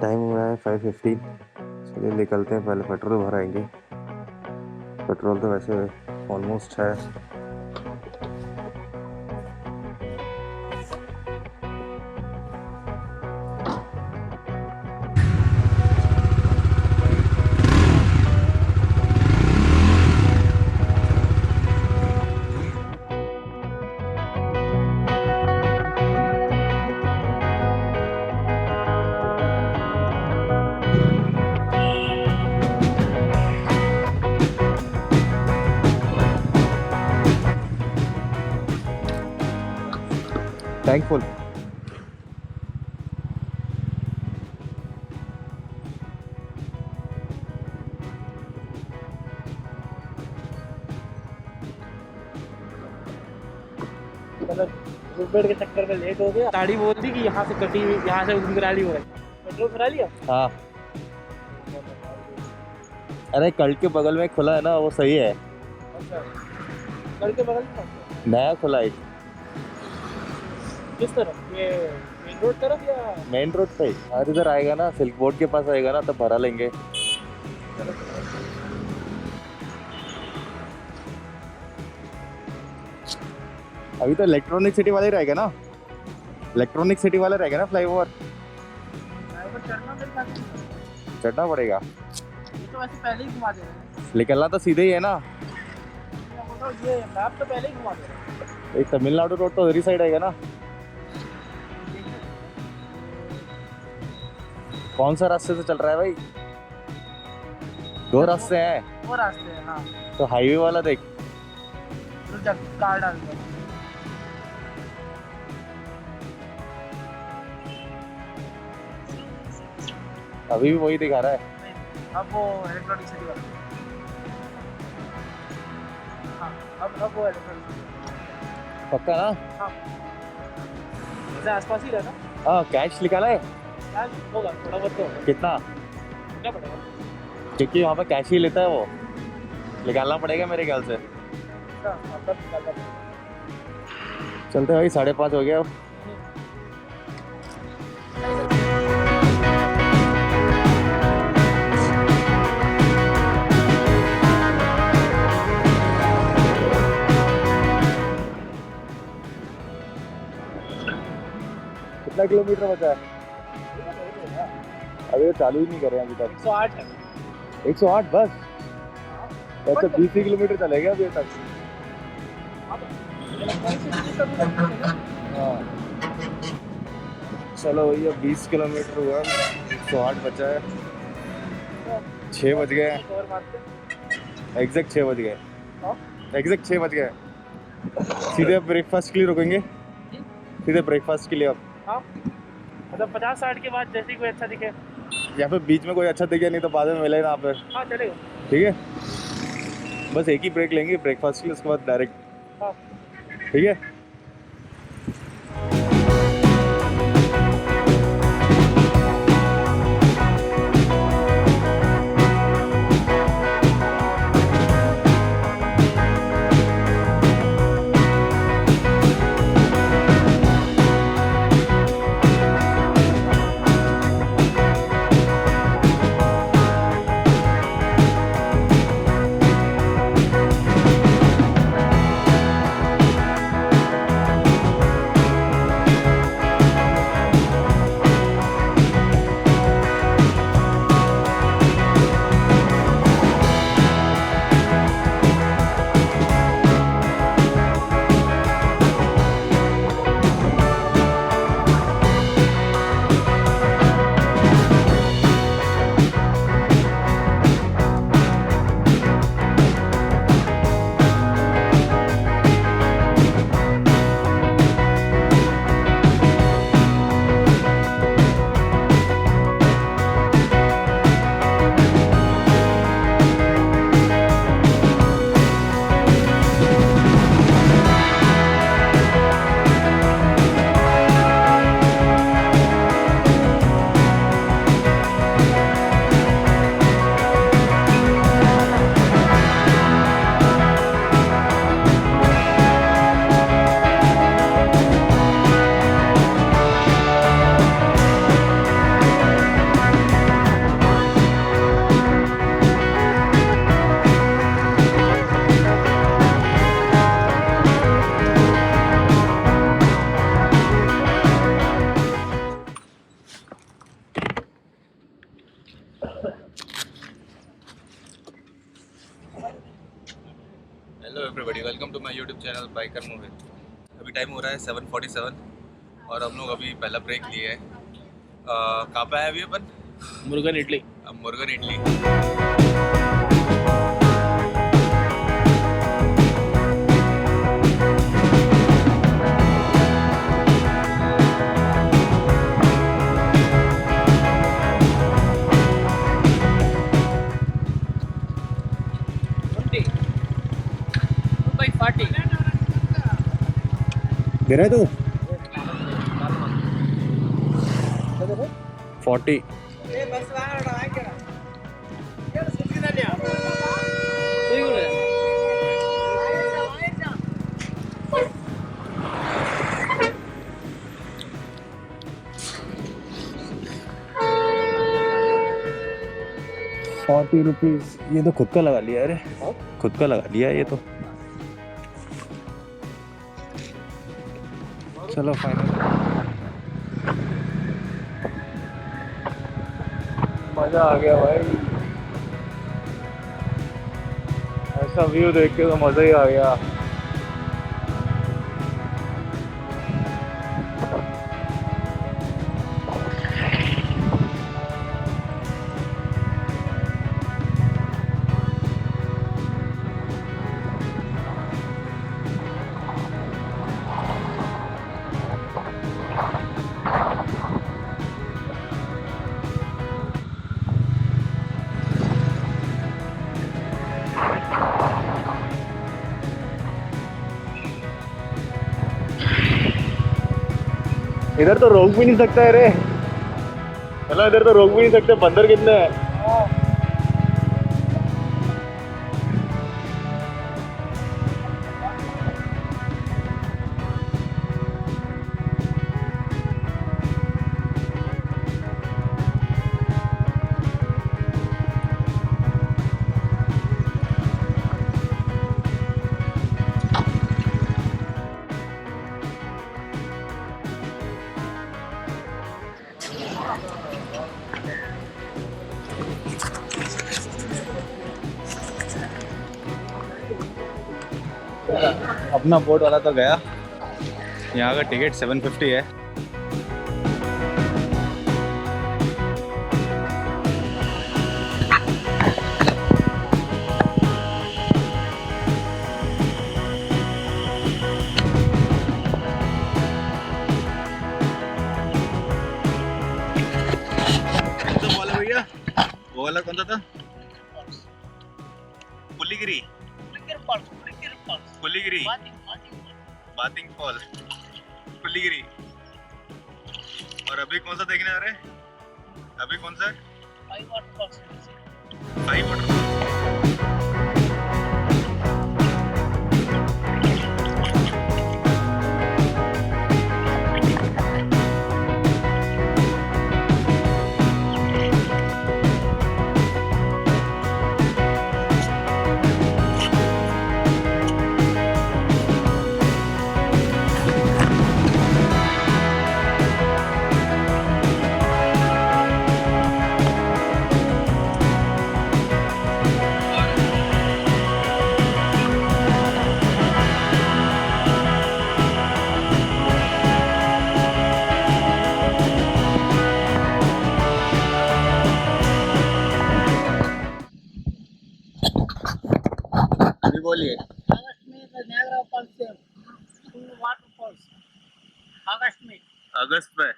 Time हो रहा है 5:15। चलिए निकलते हैं, पहले पेट्रोल भराएंगे। पेट्रोल तो वैसे ऑलमोस्ट है। थैंकफुल। मतलब रुपये के चक्कर में लेट हो गया। गाड़ी बोल दी कि यहाँ से कटी हुई, यहाँ से घुंघराली हो रही। पेट्रोल भरा लिया? हाँ, अरे कल के बगल में खुला है ना, वो सही है। अच्छा, कल के बगल में नया खुला है। किस तरफ? ये मेन रोड तरफ या? मेन रोड पे ही। और इधर आएगा ना, सिल्क बोर्ड के पास आएगा ना, तब भरा लेंगे। अभी तो इलेक्ट्रॉनिक सिटी वाले रहेगा ना, इलेक्ट्रॉनिक सिटी वाला रहेगा ना फ्लाईओवर। चढ़ना पड़ेगा। ये तो वैसे पहले ही घुमा दे रहे हैं। निकलना तो सीधे ही है ना। ये मैप तो पहले ही घुमा दे रहे हैं। एक तमिलनाडु रोड तो उधर साइड आएगा ना। कौन सा रास्ते से चल रहा है भाई? दो रास्ते हैं। वो रास्ते हैं, हाँ। तो हाईवे वाला देख। रुक जा, कार डाल दो। अभी भी वही दिखा रहा है। नहीं, अब वो इलेक्ट्रॉनिक सिटी वाला। हाँ, अब वो इलेक्ट्रॉनिक सिटी। पक्का ना? हाँ, वैसे आसपास ही रहना। हाँ, कैश निकाला है। यार होगा, थोड़ा बहुत तो होगा। कितना? क्या पड़ेगा? क्योंकि वहाँ पे कैश ही लेता है वो। निकालना पड़ेगा मेरे ख्याल से। हाँ, मतलब निकालना पड़ेगा। चलते भाई, 5:30 हो गया अब। कितना किलोमीटर बचा है? अभी तो चालू ही नहीं कर रहे हैं अभी तक। 108 है। 108 बस? अच्छा, 20 किलोमीटर चलेगा अभी तक। हाँ, चलो भैया, 20 किलोमीटर हुआ, 108 बचा है। 6 बज गए। एग्जैक्ट 6 बज गए। एग्जैक्ट 6 बज गए। सीधे अब ब्रेकफास्ट के लिए रुकेंगे। सीधे ब्रेकफास्ट के लिए अब। हाँ, मतलब 50-60 के बाद जैसे ही कोई अच्छा दिखे। या फिर बीच में कोई अच्छा दिखे, नहीं तो बाद में मिले ना फिर। हाँ, चलेगा। ठीक है, बस एक ही ब्रेक लेंगे ब्रेकफास्ट के लिए, उसके बाद डायरेक्ट। हाँ, ठीक है। Hello everybody, welcome to my YouTube channel biker Mohit. अभी टाइम हो रहा है 7:47 और हम लोग अभी पहला ब्रेक लिए है। कहाँ पे आए अभी अपन? मुर्गन इडली। मुर्गन इडली। दे रहा है तू 40। ₹40। ये तो खुद का लगा लिया। अरे खुद का लगा लिया ये तो। चलो फाइनल। मजा आ गया भाई, ऐसा व्यू देख के तो मजा ही आ गया। इधर तो रोक भी नहीं सकता है रे, चलो इधर तो रोक भी नहीं सकते, बंदर कितने हैं। अपना बोट वाला तो गया। यहाँ का टिकट 750 है। तो बोला भैया, वो वाला कौन सा था? पुलिगिरी। पुलिगिरी, बातिंग फॉल, पुलिगिरी। और अभी कौन सा देखने आ रहे हैं? अभी कौन सा? 5 वाटरफॉल। अभी बोलिए। अगस्त में नायग्रा फॉल्स से वाटरफॉल्स। अगस्त में। अगस्त में